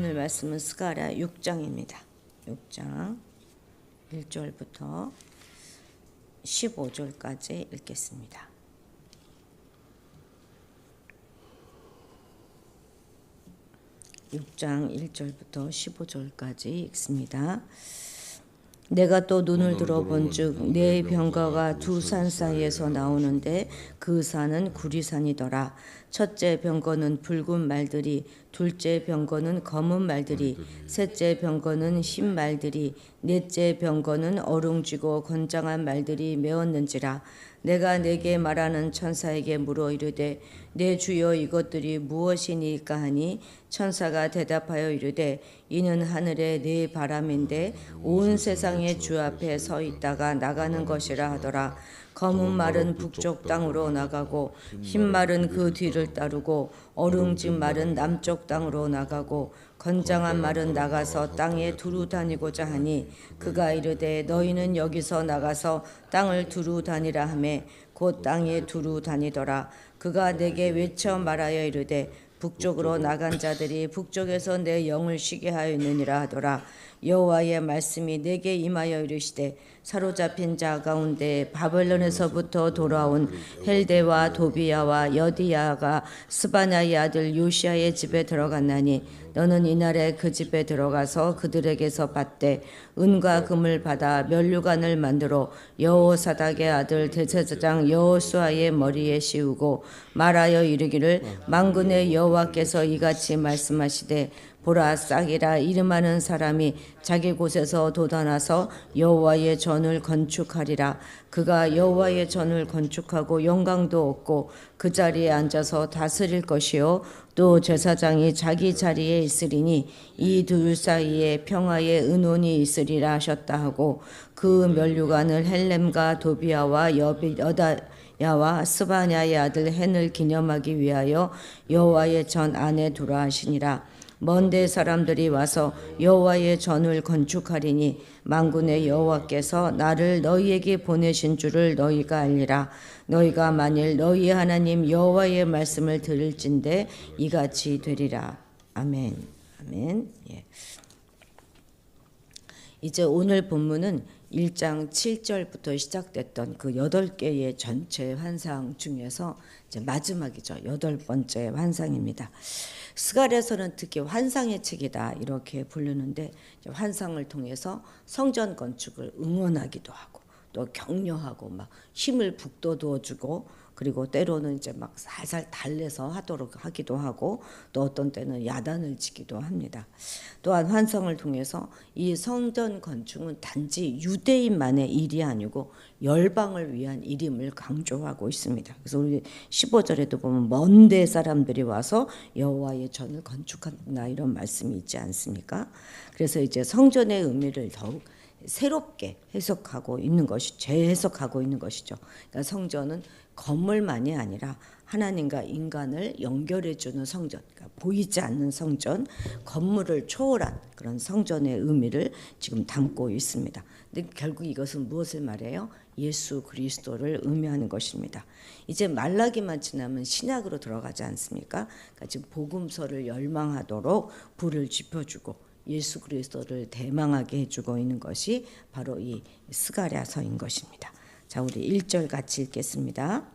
오늘 말씀은 스가랴 6장입니다. 6장 1절부터 15절까지 읽겠습니다. (6장) 1절부터 15절까지 읽습니다. 내가 또 눈을 들어 본즉 네 병거가 두 산 사이에서 나오는데 그 산은 구리산이더라. 첫째 병거는 붉은 말들이, 둘째 병거는 검은 말들이, 셋째 병거는 흰 말들이, 넷째 병거는 어룽지고 건장한 말들이 메었는지라. 내가 내게 말하는 천사에게 물어 이르되 내 주여 이것들이 무엇이니까 하니 천사가 대답하여 이르되 이는 하늘의 네 바람인데 온 세상의 주 앞에 서 있다가 나가는 것이라 하더라. 검은 말은 북쪽 땅으로 나가고 흰 말은 그 뒤를 따르고 어룽지 말은 남쪽 땅으로 나가고 건장한 말은 나가서 땅에 두루 다니고자 하니 그가 이르되 너희는 여기서 나가서 땅을 두루 다니라 하매 곧 땅에 두루 다니더라. 그가 내게 외쳐 말하여 이르되 북쪽으로 나간 자들이 북쪽에서 내 영을 쉬게 하였느니라 하더라. 여호와의 말씀이 내게 임하여 이르시되 사로잡힌 자 가운데 바벨론에서부터 돌아온 헬데와 도비야와 여디야가 스바냐의 아들 요시야의 집에 들어갔나니 너는 이날에 그 집에 들어가서 그들에게서 받되 은과 금을 받아 면류관을 만들어 여호사닥의 아들 대제사장 여호수아의 머리에 씌우고 말하여 이르기를 만군의 여호와께서 이같이 말씀하시되 보라 싹이라 이름하는 사람이 자기 곳에서 돋아나서 여호와의 전을 건축하리라. 그가 여호와의 전을 건축하고 영광도 얻고 그 자리에 앉아서 다스릴 것이요 또 제사장이 자기 자리에 있으리니 이 둘 사이에 평화의 은원이 있으리라 하셨다 하고 그 면류관을 헬렘과 도비야와 여다야와 스바냐의 아들 헨을 기념하기 위하여 여호와의 전 안에 두라 하시니라. 먼데 사람들이 와서 여호와의 전을 건축하리니 만군의 여호와께서 나를 너희에게 보내신 줄을 너희가 알리라. 너희가 만일 너희 하나님 여호와의 말씀을 들을진대 이같이 되리라. 아멘. 아멘. 예. 이제 오늘 본문은 1장 7절부터 시작됐던 그 8개의 전체 환상 중에서 이제 마지막이죠. 8번째 환상입니다. 스가랴서는 특히 환상의 책이다 이렇게 부르는데 환상을 통해서 성전 건축을 응원하기도 하고 또 격려하고 막 힘을 북돋워주고 그리고 때로는 이제 막 살살 달래서 하도록 하기도 하고 또 어떤 때는 야단을 치기도 합니다. 또한 환상을 통해서 이 성전 건축은 단지 유대인만의 일이 아니고 열방을 위한 일임을 강조하고 있습니다. 그래서 우리 15절에도 보면 먼데 사람들이 와서 여호와의 전을 건축한다 이런 말씀이 있지 않습니까? 그래서 이제 성전의 의미를 더욱 새롭게 해석하고 있는 것이 재해석하고 있는 것이죠. 그러니까 성전은 건물만이 아니라 하나님과 인간을 연결해주는 성전, 그러니까 보이지 않는 성전, 건물을 초월한 그런 성전의 의미를 지금 담고 있습니다. 근데 결국 이것은 무엇을 말해요? 예수 그리스도를 의미하는 것입니다. 이제 말라기만 지나면 신약으로 들어가지 않습니까? 그러니까 지금 복음서를 열망하도록 불을 지펴주고 예수 그리스도를 대망하게 해주고 있는 것이 바로 이 스가랴서인 것입니다. 자, 우리 1절 같이 읽겠습니다.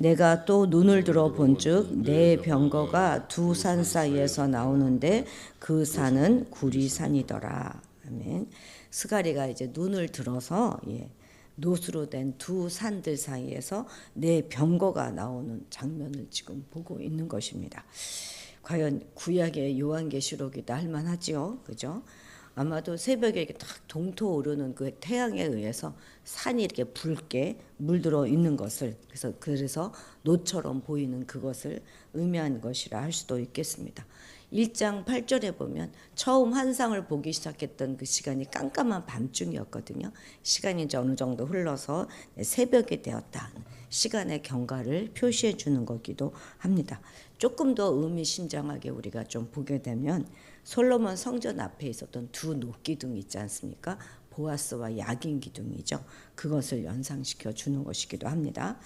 내가 또 눈을 들어 본즉 네 병거가 두 산 사이에서 나오는데 그 산은 구리산이더라. 아멘. 스가랴가 이제 눈을 들어서 노수로 된 두 산들 사이에서 네 병거가 나오는 장면을 지금 보고 있는 것입니다. 과연 구약의 요한계시록이다 할 만하지요, 그죠? 아마도 새벽에 이렇게 딱 동토 오르는 그 태양에 의해서 산이 이렇게 붉게 물들어 있는 것을 그래서 노처럼 보이는 그것을 의미하는 것이라 할 수도 있겠습니다. 1장 8절에 보면 처음 환상을 보기 시작했던 그 시간이 깜깜한 밤중이었거든요. 시간이 이제 어느 정도 흘러서 새벽이 되었다. 시간의 경과를 표시해 주는 거기도 합니다. 조금 더 의미심장하게 우리가 좀 보게 되면 솔로몬 성전 앞에 있었던 두 녹기둥 있지 않습니까? 보아스와 야긴 기둥이죠. 그것을 연상시켜 주는 것이기도 합니다.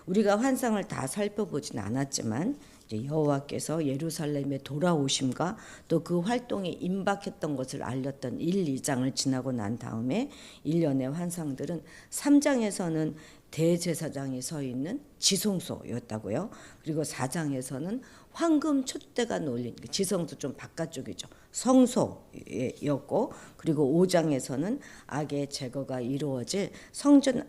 우리가 환상을 다 살펴보진 않았지만 이제 여호와께서 예루살렘에 돌아오심과 또 그 활동이 임박했던 것을 알렸던 1, 2장을 지나고 난 다음에 1년의 환상들은 3장에서는 대제사장이 서 있는 지성소였다고요. 그리고 4장에서는 황금 촛대가 놓인 지성소 좀 바깥쪽이죠. 성소였고, 그리고 5장에서는 악의 제거가 이루어질 성전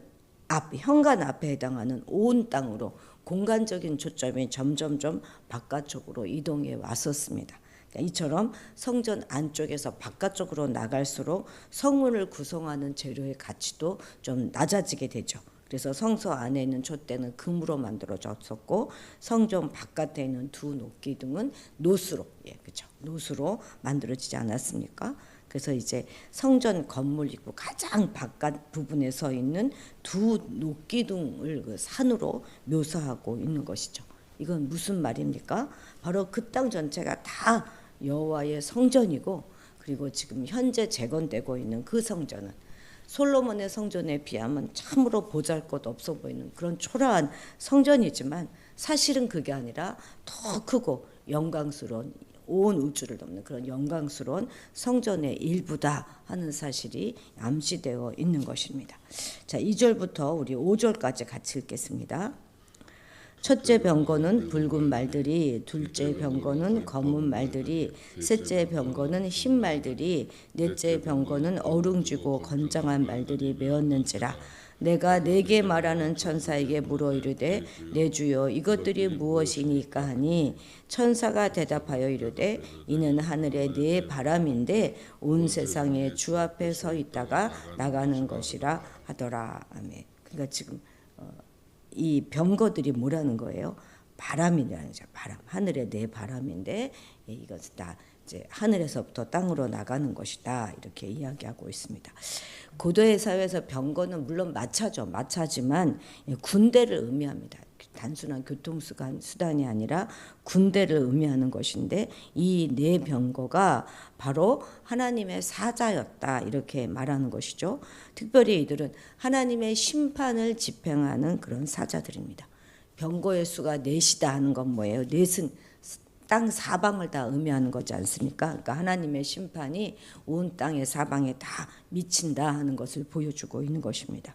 앞 현관 앞에 해당하는 온 땅으로 공간적인 초점이 점점점 바깥쪽으로 이동해 왔었습니다. 이처럼 성전 안쪽에서 바깥쪽으로 나갈수록 성문을 구성하는 재료의 가치도 좀 낮아지게 되죠. 그래서 성소 안에 있는 촛대는 금으로 만들어졌었고, 성전 바깥에 있는 두 녹기둥은 노수로, 그렇죠, 노수로 만들어지지 않았습니까? 그래서 이제 성전 건물 입구 가장 바깥 부분에 서 있는 두 녹기둥을 그 산으로 묘사하고 있는 것이죠. 이건 무슨 말입니까? 바로 그 땅 전체가 다 여호와의 성전이고, 그리고 지금 현재 재건되고 있는 그 성전은 솔로몬의 성전에 비하면 참으로 보잘것 없어 보이는 그런 초라한 성전이지만, 사실은 그게 아니라 더 크고 영광스러운, 온 우주를 넘는 그런 영광스러운 성전의 일부다 하는 사실이 암시되어 있는 것입니다. 자, 2절부터 우리 5절까지 같이 읽겠습니다. 첫째 병거는 붉은 말들이, 둘째 병거는 검은 말들이, 셋째 병거는 흰 말들이, 넷째 병거는 어룽지고 건장한 말들이 메었는지라. 내가 내게 말하는 천사에게 물어 이르되, 내 주여 이것들이 무엇이니까 하니, 천사가 대답하여 이르되, 이는 하늘의 네 바람인데 온 세상에 주 앞에 서 있다가 나가는 것이라 하더라. 아멘. 그러니까 지금 이 병거들이 뭐라는 거예요? 바람이라는 거죠. 바람. 하늘의 네 바람인데 이것은 다 이제 하늘에서부터 땅으로 나가는 것이다. 이렇게 이야기하고 있습니다. 고도의 사회에서 병거는 물론 마차죠. 마차지만 군대를 의미합니다. 단순한 교통수단이 아니라 군대를 의미하는 것인데, 이 네 병거가 바로 하나님의 사자였다 이렇게 말하는 것이죠. 특별히 이들은 하나님의 심판을 집행하는 그런 사자들입니다. 병거의 수가 넷이다 하는 건 뭐예요? 넷은 땅 사방을 다 의미하는 거지 않습니까? 그러니까 하나님의 심판이 온 땅의 사방에 다 미친다 하는 것을 보여주고 있는 것입니다.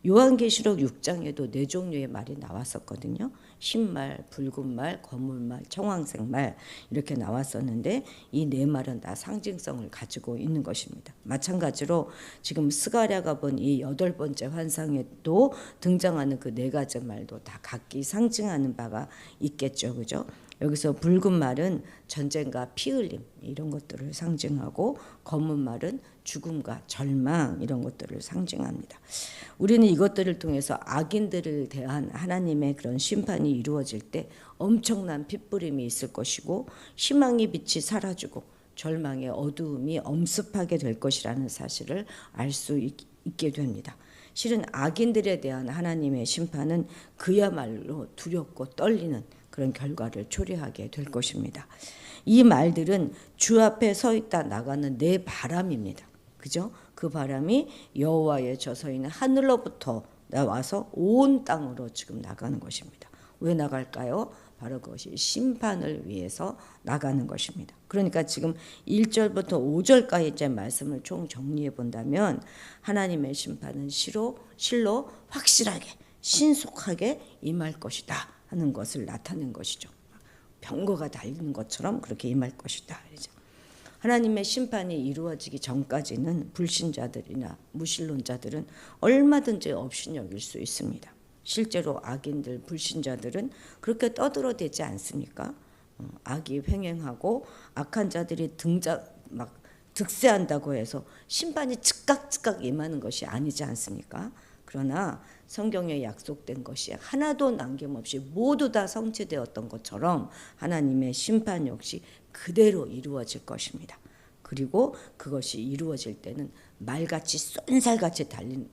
요한계시록 6장에도 네 종류의 말이 나왔었거든요. 흰말, 붉은 말, 검은 말, 청황색 말 이렇게 나왔었는데, 이 네 말은 다 상징성을 가지고 있는 것입니다. 마찬가지로 지금 스가랴가 본 이 8번째 환상에도 등장하는 그 네 가지 말도 다 각기 상징하는 바가 있겠죠. 그죠? 여기서 붉은 말은 전쟁과 피 흘림 이런 것들을 상징하고, 검은 말은 죽음과 절망 이런 것들을 상징합니다. 우리는 이것들을 통해서 악인들을 대한 하나님의 그런 심판이 이루어질 때 엄청난 핏부림이 있을 것이고, 희망의 빛이 사라지고 절망의 어두움이 엄습하게 될 것이라는 사실을 알 수 있게 됩니다. 실은 악인들에 대한 하나님의 심판은 그야말로 두렵고 떨리는 그런 결과를 초래하게 될 것입니다. 이 말들은 주 앞에 서 있다 나가는 네 바람입니다. 그죠? 그 바람이 여호와의 저서있는 하늘로부터 나와서 온 땅으로 지금 나가는 것입니다. 왜 나갈까요? 바로 그것이 심판을 위해서 나가는 것입니다. 그러니까 지금 1절부터 5절까지의 말씀을 총 정리해 본다면, 하나님의 심판은 실로 확실하게 신속하게 임할 것이다 하는 것을 나타낸 것이죠. 병거가 달리는 것처럼 그렇게 임할 것이다. 하나님의 심판이 이루어지기 전까지는 불신자들이나 무신론자들은 얼마든지 업신여길 수 있습니다. 실제로 악인들, 불신자들은 그렇게 떠들어대지 않습니까? 악이 횡행하고 악한 자들이 득세한다고 해서 심판이 즉각 임하는 것이 아니지 않습니까? 그러나 성경에 약속된 것이 하나도 남김없이 모두 다 성취되었던 것처럼 하나님의 심판 역시 그대로 이루어질 것입니다. 그리고 그것이 이루어질 때는 말같이 쏜살같이 달리고,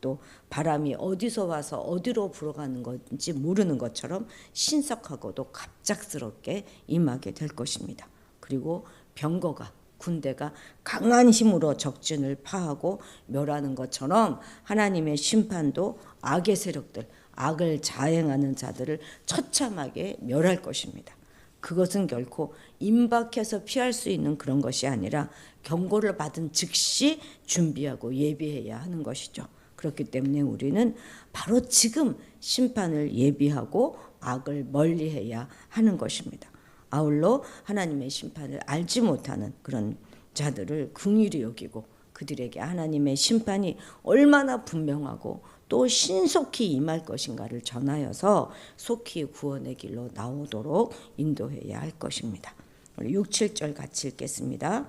또 바람이 어디서 와서 어디로 불어가는 건지 모르는 것처럼 신속하고도 갑작스럽게 임하게 될 것입니다. 그리고 병거가, 군대가 강한 힘으로 적진을 파하고 멸하는 것처럼 하나님의 심판도 악의 세력들, 악을 자행하는 자들을 처참하게 멸할 것입니다. 그것은 결코 임박해서 피할 수 있는 그런 것이 아니라 경고를 받은 즉시 준비하고 예비해야 하는 것이죠. 그렇기 때문에 우리는 바로 지금 심판을 예비하고 악을 멀리해야 하는 것입니다. 아울러 하나님의 심판을 알지 못하는 그런 자들을 긍휼히 여기고 그들에게 하나님의 심판이 얼마나 분명하고 또 신속히 임할 것인가를 전하여서 속히 구원의 길로 나오도록 인도해야 할 것입니다. 우리 6, 7절 같이 읽겠습니다.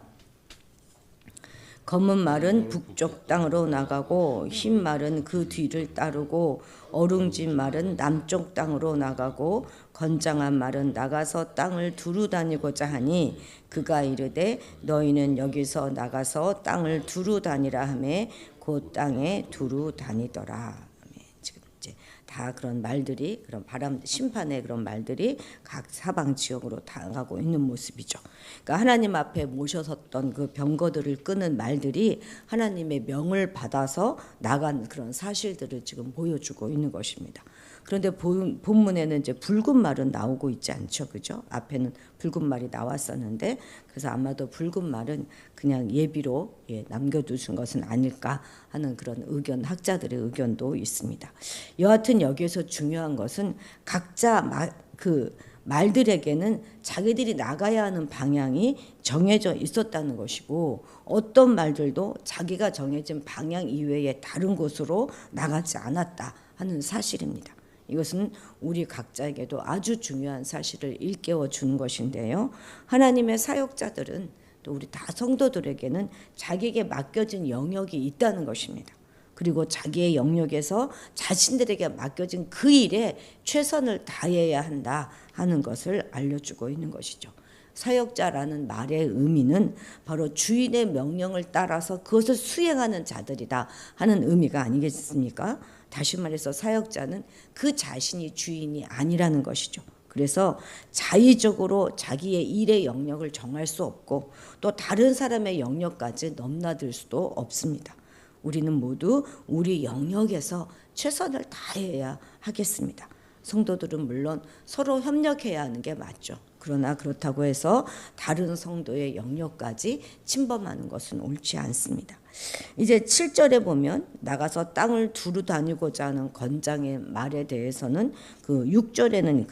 검은 말은 북쪽 땅으로 나가고 흰 말은 그 뒤를 따르고 어룽진 말은 남쪽 땅으로 나가고 건장한 말은 나가서 땅을 두루 다니고자 하니 그가 이르되 너희는 여기서 나가서 땅을 두루 다니라 하매 그 땅에 두루 다니더라. 지금 이제 다 그런 말들이 그런 바람 심판의 그런 말들이 각 사방 지역으로 당하고 있는 모습이죠. 그러니까 하나님 앞에 모셔섰던 그 병거들을 끄는 말들이 하나님의 명을 받아서 나간 그런 사실들을 지금 보여주고 있는 것입니다. 그런데 본문에는 이제 붉은 말은 나오고 있지 않죠, 그죠? 앞에는 붉은 말이 나왔었는데 그래서 아마도 붉은 말은 그냥 예비로 남겨두신 것은 아닐까 하는 그런 의견, 학자들의 의견도 있습니다. 여하튼 여기에서 중요한 것은 각자 말들에게는 자기들이 나가야 하는 방향이 정해져 있었다는 것이고 어떤 말들도 자기가 정해진 방향 이외에 다른 곳으로 나가지 않았다 하는 사실입니다. 이것은 우리 각자에게도 아주 중요한 사실을 일깨워 주는 것인데요. 하나님의 사역자들은 또 우리 다 성도들에게는 자기에게 맡겨진 영역이 있다는 것입니다. 그리고 자기의 영역에서 자신들에게 맡겨진 그 일에 최선을 다해야 한다 하는 것을 알려주고 있는 것이죠. 사역자라는 말의 의미는 바로 주인의 명령을 따라서 그것을 수행하는 자들이다 하는 의미가 아니겠습니까? 다시 말해서 사역자는 그 자신이 주인이 아니라는 것이죠. 그래서 자의적으로 자기의 일의 영역을 정할 수 없고 또 다른 사람의 영역까지 넘나들 수도 없습니다. 우리는 모두 우리 영역에서 최선을 다해야 하겠습니다. 성도들은 물론 서로 협력해야 하는 게 맞죠. 그러나 그렇다고 해서 다른 성도의 영역까지 침범하는 것은 옳지 않습니다. 이제 7절에 보면 나가서 땅을 두루 다니고자 하는 건장의 말에 대해서는 그 6절에는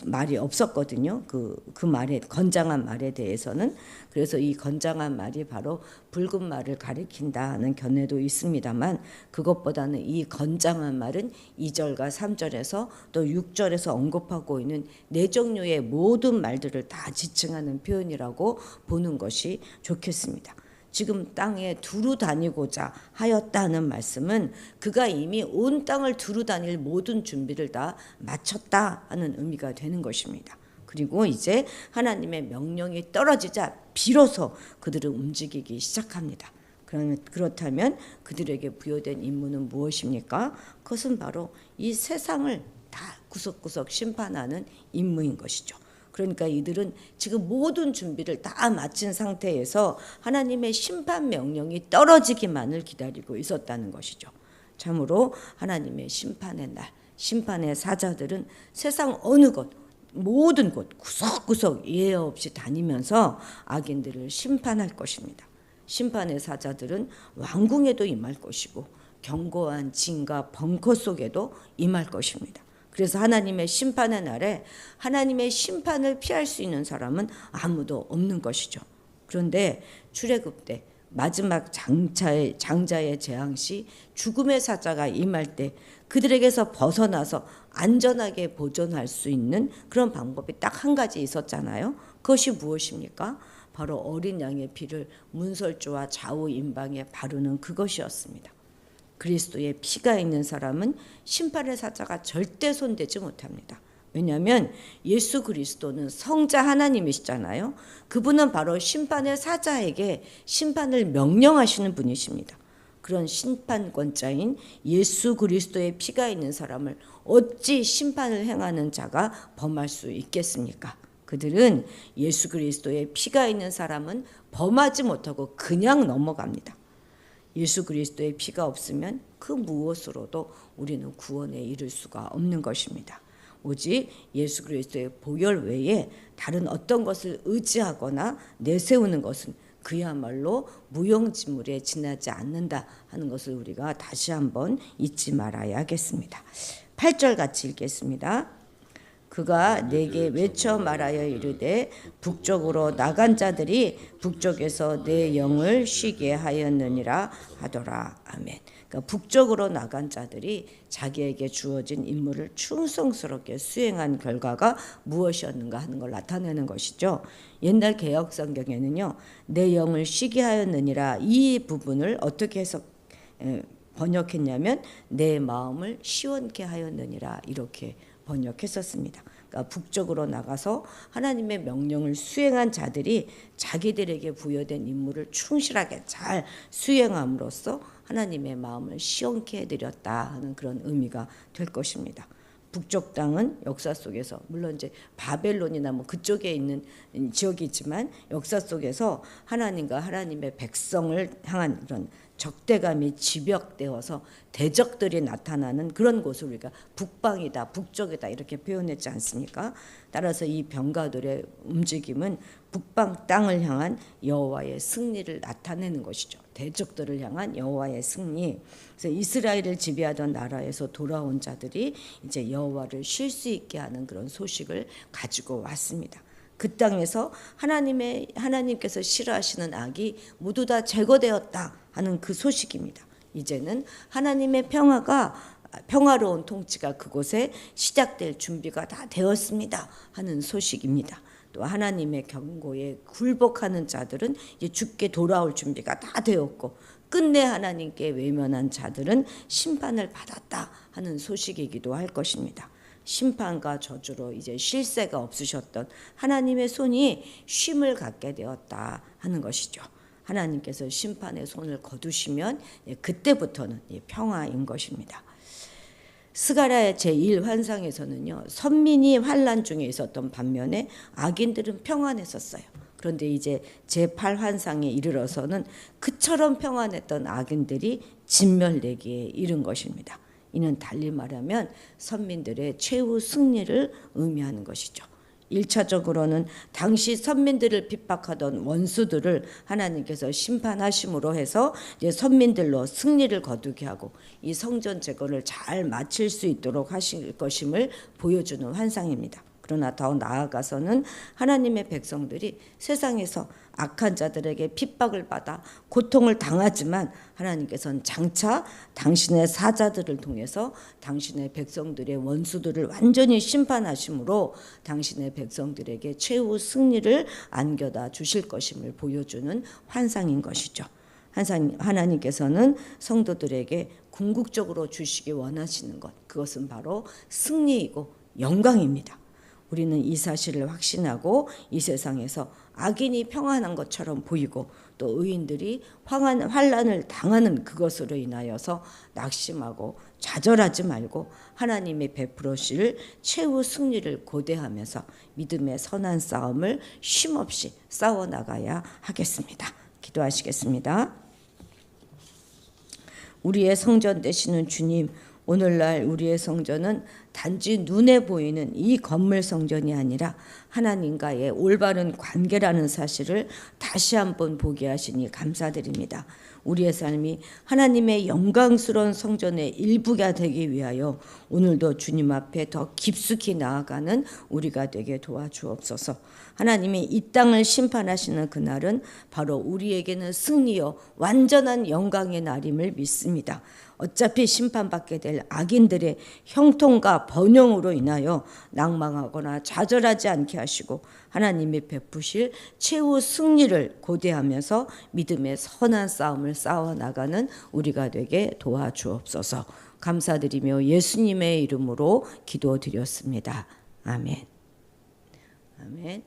말이 없었거든요. 그 말에 건장한 말에 대해서는. 그래서 이 건장한 말이 바로 붉은 말을 가리킨다 하는 견해도 있습니다만 그것보다는 이 건장한 말은 2절과 3절에서 또 6절에서 언급하고 있는 네 종류의 모든 말들을 다 지칭하는 표현이라고 보는 것이 좋겠습니다. 지금 땅에 두루 다니고자 하였다는 말씀은 그가 이미 온 땅을 두루 다닐 모든 준비를 다 마쳤다 하는 의미가 되는 것입니다. 그리고 이제 하나님의 명령이 떨어지자 비로소 그들은 움직이기 시작합니다. 그렇다면 그들에게 부여된 임무는 무엇입니까? 그것은 바로 이 세상을 다 구석구석 심판하는 임무인 것이죠. 그러니까 이들은 지금 모든 준비를 다 마친 상태에서 하나님의 심판 명령이 떨어지기만을 기다리고 있었다는 것이죠. 참으로 하나님의 심판의 날, 심판의 사자들은 세상 어느 곳, 모든 곳 구석구석 예외 없이 다니면서 악인들을 심판할 것입니다. 심판의 사자들은 왕궁에도 임할 것이고 견고한 진과 벙커 속에도 임할 것입니다. 그래서 하나님의 심판의 날에 하나님의 심판을 피할 수 있는 사람은 아무도 없는 것이죠. 그런데 출애굽 때 마지막 장자의 재앙 시 죽음의 사자가 임할 때 그들에게서 벗어나서 안전하게 보존할 수 있는 그런 방법이 딱 한 가지 있었잖아요. 그것이 무엇입니까? 바로 어린 양의 피를 문설주와 좌우 임방에 바르는 그것이었습니다. 그리스도의 피가 있는 사람은 심판의 사자가 절대 손대지 못합니다. 왜냐하면 예수 그리스도는 성자 하나님이시잖아요. 그분은 바로 심판의 사자에게 심판을 명령하시는 분이십니다. 그런 심판권자인 예수 그리스도의 피가 있는 사람을 어찌 심판을 행하는 자가 범할 수 있겠습니까? 그들은 예수 그리스도의 피가 있는 사람은 범하지 못하고 그냥 넘어갑니다. 예수 그리스도의 피가 없으면 그 무엇으로도 우리는 구원에 이를 수가 없는 것입니다. 오직 예수 그리스도의 보혈 외에 다른 어떤 것을 의지하거나 내세우는 것은 그야말로 무용지물에 지나지 않는다 하는 것을 우리가 다시 한번 잊지 말아야겠습니다. 8절 같이 읽겠습니다. 그가 내게 외쳐 말하여 이르되 북쪽으로 나간 자들이 북쪽에서 내 영을 쉬게 하였느니라 하더라. 아멘. 그러니까 북쪽으로 나간 자들이 자기에게 주어진 임무를 충성스럽게 수행한 결과가 무엇이었는가 하는 걸 나타내는 것이죠. 옛날 개역 성경에는요, 내 영을 쉬게 하였느니라 이 부분을 어떻게 번역했냐면 내 마음을 시원케 하였느니라 이렇게 번역했었습니다. 그러니까 북쪽으로 나가서 하나님의 명령을 수행한 자들이 자기들에게 부여된 임무를 충실하게 잘 수행함으로써 하나님의 마음을 시원케 해드렸다 하는 그런 의미가 될 것입니다. 북쪽 땅은 역사 속에서 물론 이제 바벨론이나 뭐 그쪽에 있는 지역이지만 역사 속에서 하나님과 하나님의 백성을 향한 그런 적대감이 집약되어서 대적들이 나타나는 그런 곳을 우리가 북방이다, 북쪽이다 이렇게 표현했지 않습니까? 따라서 이 병가들의 움직임은 북방 땅을 향한 여호와의 승리를 나타내는 것이죠. 대적들을 향한 여호와의 승리. 그래서 이스라엘을 지배하던 나라에서 돌아온 자들이 이제 여호와를 쉴 수 있게 하는 그런 소식을 가지고 왔습니다. 그 땅에서 하나님께서 싫어하시는 악이 모두 다 제거되었다 하는 그 소식입니다. 이제는 하나님의 평화로운 통치가 그곳에 시작될 준비가 다 되었습니다 하는 소식입니다. 또 하나님의 경고에 굴복하는 자들은 이제 죽게 돌아올 준비가 다 되었고 끝내 하나님께 외면한 자들은 심판을 받았다 하는 소식이기도 할 것입니다. 심판과 저주로 이제 쉴 새가 없으셨던 하나님의 손이 쉼을 갖게 되었다 하는 것이죠. 하나님께서 심판의 손을 거두시면 그때부터는 평화인 것입니다. 스가랴의 제1환상에서는요. 선민이 환난 중에 있었던 반면에 악인들은 평안했었어요. 그런데 이제 제8환상에 이르러서는 그처럼 평안했던 악인들이 진멸되기에 이른 것입니다. 이는 달리 말하면 선민들의 최후 승리를 의미하는 것이죠. 1차적으로는 당시 선민들을 핍박하던 원수들을 하나님께서 심판하심으로 해서 이제 선민들로 승리를 거두게 하고 이 성전 재건을 잘 마칠 수 있도록 하실 것임을 보여주는 환상입니다. 그러나 더 나아가서는 하나님의 백성들이 세상에서 악한 자들에게 핍박을 받아 고통을 당하지만 하나님께서는 장차 당신의 사자들을 통해서 당신의 백성들의 원수들을 완전히 심판하심으로 당신의 백성들에게 최후 승리를 안겨다 주실 것임을 보여주는 환상인 것이죠. 하나님께서는 성도들에게 궁극적으로 주시기 원하시는 것, 그것은 바로 승리이고 영광입니다. 우리는 이 사실을 확신하고 이 세상에서 악인이 평안한 것처럼 보이고 또 의인들이 환난을 당하는 그것으로 인하여서 낙심하고 좌절하지 말고 하나님이 베풀으실 최후 승리를 고대하면서 믿음의 선한 싸움을 쉼없이 싸워나가야 하겠습니다. 기도하시겠습니다. 우리의 성전 되시는 주님, 오늘날 우리의 성전은 단지 눈에 보이는 이 건물 성전이 아니라 하나님과의 올바른 관계라는 사실을 다시 한번 보게 하시니 감사드립니다. 우리의 삶이 하나님의 영광스러운 성전의 일부가 되기 위하여 오늘도 주님 앞에 더 깊숙이 나아가는 우리가 되게 도와주옵소서. 하나님이 이 땅을 심판하시는 그날은 바로 우리에게는 승리요 완전한 영광의 날임을 믿습니다. 어차피 심판받게 될 악인들의 형통과 번영으로 인하여 낭망하거나 좌절하지 않게 하시고 하나님이 베푸실 최후 승리를 고대하면서 믿음의 선한 싸움을 싸워나가는 우리가 되게 도와주옵소서. 감사드리며 예수님의 이름으로 기도드렸습니다. 아멘. 아멘.